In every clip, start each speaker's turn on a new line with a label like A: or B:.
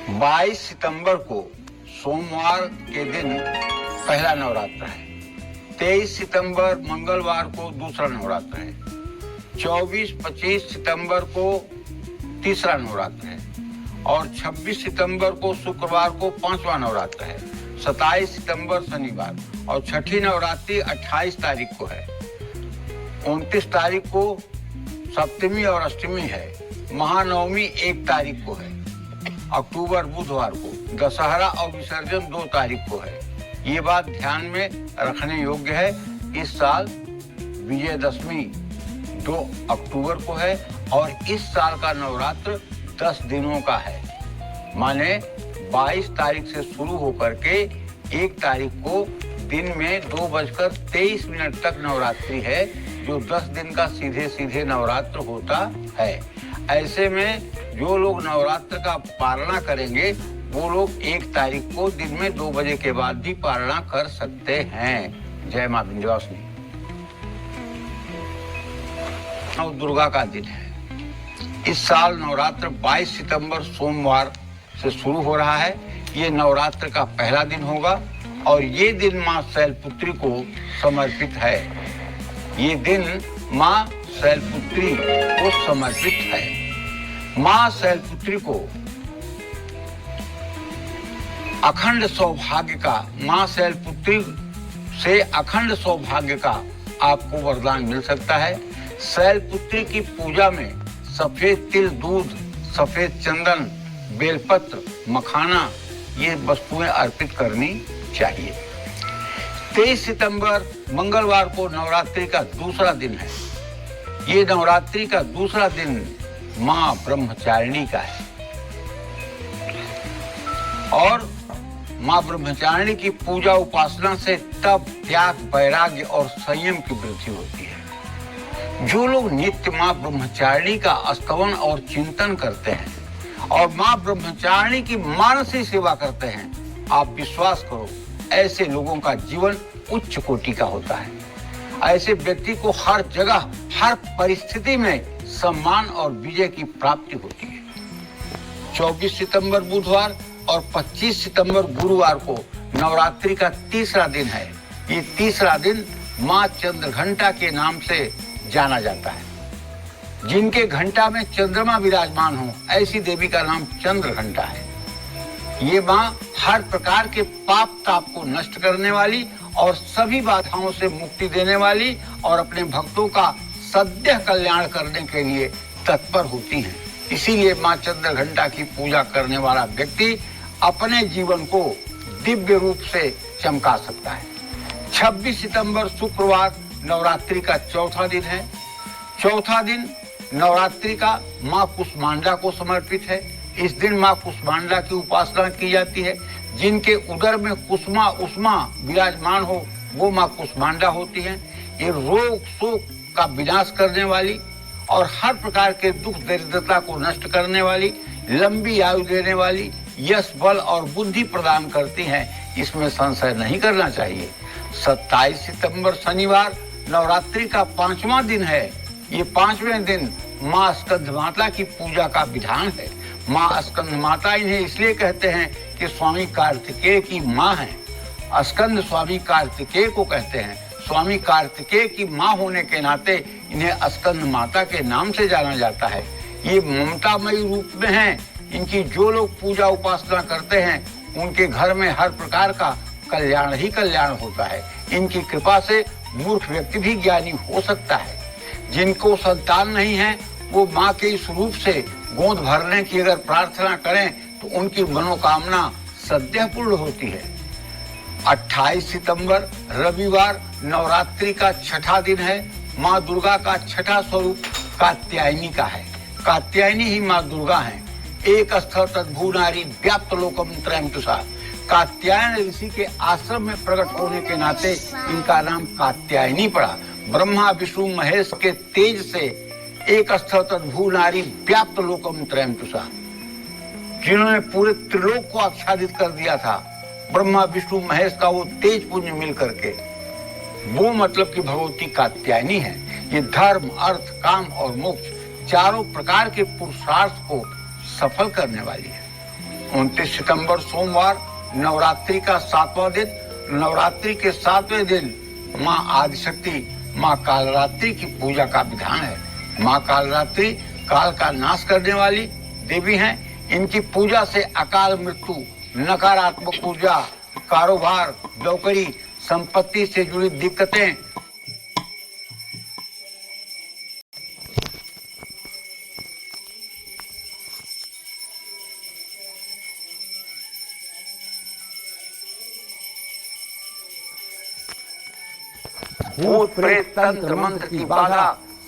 A: 22 सितंबर को सोमवार के दिन पहला नवरात्र है। 23 सितंबर मंगलवार को दूसरा नवरात्र है। 24-25 सितंबर को तीसरा नवरात्र है और 26 सितंबर को शुक्रवार को पांचवा नवरात्र है। 27 सितंबर शनिवार और छठी नवरात्रि 28 तारीख को है। 29 तारीख को सप्तमी और अष्टमी है। महानवमी 1 तारीख को है। अक्टूबर बुधवार को दशहरा और विसर्जन 2 तारीख को है। ये बात ध्यान में रखने योग्य है। इस साल विजयदशमी 2 अक्टूबर को है और इस साल का नवरात्र 10 दिनों का है। माने 22 तारीख से शुरू होकर के 1 तारीख को दिन में 2:23 तक नवरात्रि है, जो 10 दिन का सीधे सीधे नवरात्र होता है। ऐसे में जो लोग नवरात्र का पालना करेंगे वो लोग 1 तारीख को दिन में 2 बजे के बाद भी पालना कर सकते हैं। जय मां विंध्यवासिनी। नव दुर्गा का दिन है। इस साल नवरात्र 22 सितंबर सोमवार से शुरू हो रहा है। ये नवरात्र का पहला दिन होगा और ये दिन मां शैलपुत्री को समर्पित है। ये दिन मां शैलपुत्री को समर्पित है। मां शैलपुत्री को अखंड सौभाग्य का, मां शैलपुत्री से अखंड सौभाग्य का आपको वरदान मिल सकता है। शैलपुत्री की पूजा में सफेद तिल, दूध, सफेद चंदन, बेलपत्र, मखाना ये वस्तुएं अर्पित करनी चाहिए। 23 सितंबर मंगलवार को नवरात्रि का दूसरा दिन है। ये नवरात्रि का दूसरा दिन मां ब्रह्मचारिणी का है और मां ब्रह्मचारिणी की पूजा उपासना से तप, त्याग, वैराग्य और संयम की वृद्धि होती है। जो लोग नित्य मां ब्रह्मचारिणी का स्तवन और चिंतन करते हैं और मां ब्रह्मचारिणी की मानसिक सेवा करते हैं, आप विश्वास करो ऐसे लोगों का जीवन उच्च कोटि का होता है। ऐसे व्यक्ति को हर जगह, हर परिस्थिति में सम्मान और विजय की प्राप्ति होती है। 24 सितंबर बुधवार और 25 सितंबर गुरुवार को नवरात्रि का तीसरा दिन है। ये तीसरा दिन मां चंद्रघंटा के नाम से जाना जाता है। जिनके घंटा में चंद्रमा विराजमान हो, ऐसी देवी का नाम चंद्रघंटा है। ये मां हर प्रकार के पाप ताप को नष्ट करने वाली और सभी बाधाओं से मुक्ति देने वाली और अपने भक्तों का सद्य कल्याण करने के लिए तत्पर होती हैं। इसीलिए मां चंद्रघंटा की पूजा करने वाला व्यक्ति अपने जीवन को दिव्य रूप से चमका सकता है। 26 सितंबर शुक्रवार नवरात्रि का चौथा दिन है। चौथा दिन नवरात्रि का मां कुष्मांडा को समर्पित है। इस दिन मां कुष्मांडा की उपासना की जाती है। जिनके उदर में कुसुमा उष्मा विराजमान हो वो मां कुष्मांडा होती हैं। ये रोग शोक का विनाश करने वाली और हर प्रकार के दुख दरिद्रता को नष्ट करने वाली, लंबी आयु देने वाली, यश, बल और बुद्धि प्रदान करती हैं। इसमें संशय नहीं करना चाहिए। 27 सितंबर शनिवार नवरात्रि का 5वां दिन है। ये 5वें दिन मां स्कंद माता की पूजा का विधान है। मां स्कंद माता इन्हें इसलिए कहते हैं कि स्वामी कार्तिकेय की मां है। स्कंद स्वामी कार्तिकेय को कहते हैं। स्वामी कार्तिकेय की मां होने के नाते इन्हें स्कंद माता के नाम से जाना जाता है। ये ममतामयी रूप में हैं। इनकी जो लोग पूजा उपासना करते हैं उनके घर में हर प्रकार का कल्याण ही कल्याण होता है। इनकी कृपा से मूर्ख व्यक्ति भी ज्ञानी हो सकता है। जिनको संतान नहीं है वो मां के इस रूप से गोद भरने की अगर प्रार्थना करें तो उनकी मनोकामना सद्य पूर्ण होती है। 28 सितंबर रविवार नवरात्रि का छठा दिन है। मां दुर्गा का छठा स्वरूप कात्यायनी का है। कात्यायनी ही मां दुर्गा है। एक स्थ तद्भुनारी व्याप्त लोकम त्रयंतुषा। कात्यायन ऋषि के आश्रम में प्रकट होने के नाते इनका नाम कात्यायनी पड़ा। ब्रह्मा विष्णु महेश के तेज से एक स्थ तद्भुनारी व्याप्त लोकम त्रयंतुषा, जिन्होंने पूरे त्रिलोक को आच्छादित कर दिया था। ब्रह्मा विष्णु महेश का वो तेज पुण्य मिल करके, वो मतलब कि भगवती कात्यायनी है। ये धर्म, अर्थ, काम और मोक्ष चारों प्रकार के पुरुषार्थ को सफल करने वाली है। 29 सितंबर सोमवार नवरात्रि का 7वां दिन। नवरात्रि के 7वें दिन माँ आदिशक्ति माँ कालरात्रि की पूजा का विधान है। माँ कालरात्रि काल का नाश करने वाली देवी हैं। इनकी पूजा से अकाल मृत्यु, नकारात्मक ऊर्जा, कारोबार, नौकरी, संपत्ति से जुड़ी दिक्कतें, भूत प्रेत तंत्र मंत्र की बाधा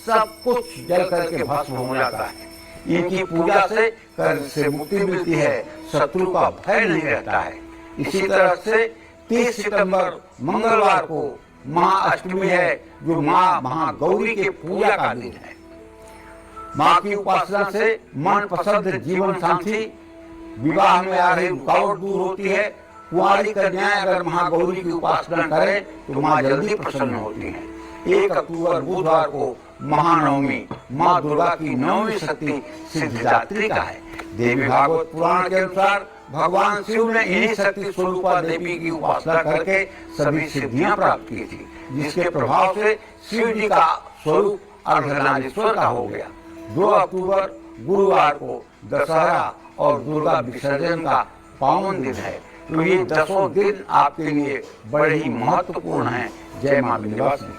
A: सब कुछ जल करके भस्म हो जाता है। इनकी पूजा से कर्ज से मुक्ति मिलती है, शत्रु का भय नहीं रहता है। इसी तरह से 30 सितंबर मंगलवार को महाअष्टमी है, जो माँ महागौरी के पूजा का दिन है। माँ की उपासना से मन पसंद जीवन साथी, विवाह में आ रही रुकावट दूर होती है। कुंवारी कन्याएं अगर महागौरी की उपासना करें तो माँ जल्दी प्रसन्न होती हैं। 1 अक्टूबर बुधवार को महानवमी माँ दुर्गा की 9वीं शक्ति सिद्धिदात्री का है। देवी भागवत पुराण के अनुसार भगवान शिव ने इन्हीं शक्ति स्वरूपा देवी की उपासना करके सभी सिद्धियां प्राप्त की थी, जिसके प्रभाव से शिव जी का स्वरूप अर्धनारीश्वर का हो गया। 2 अक्टूबर गुरुवार को दशहरा और दुर्गा विसर्जन का पावन दिन है। तो ये 10 दिन आपके लिए बड़े ही महत्वपूर्ण हैं। जय मां विंध्यवासिनी।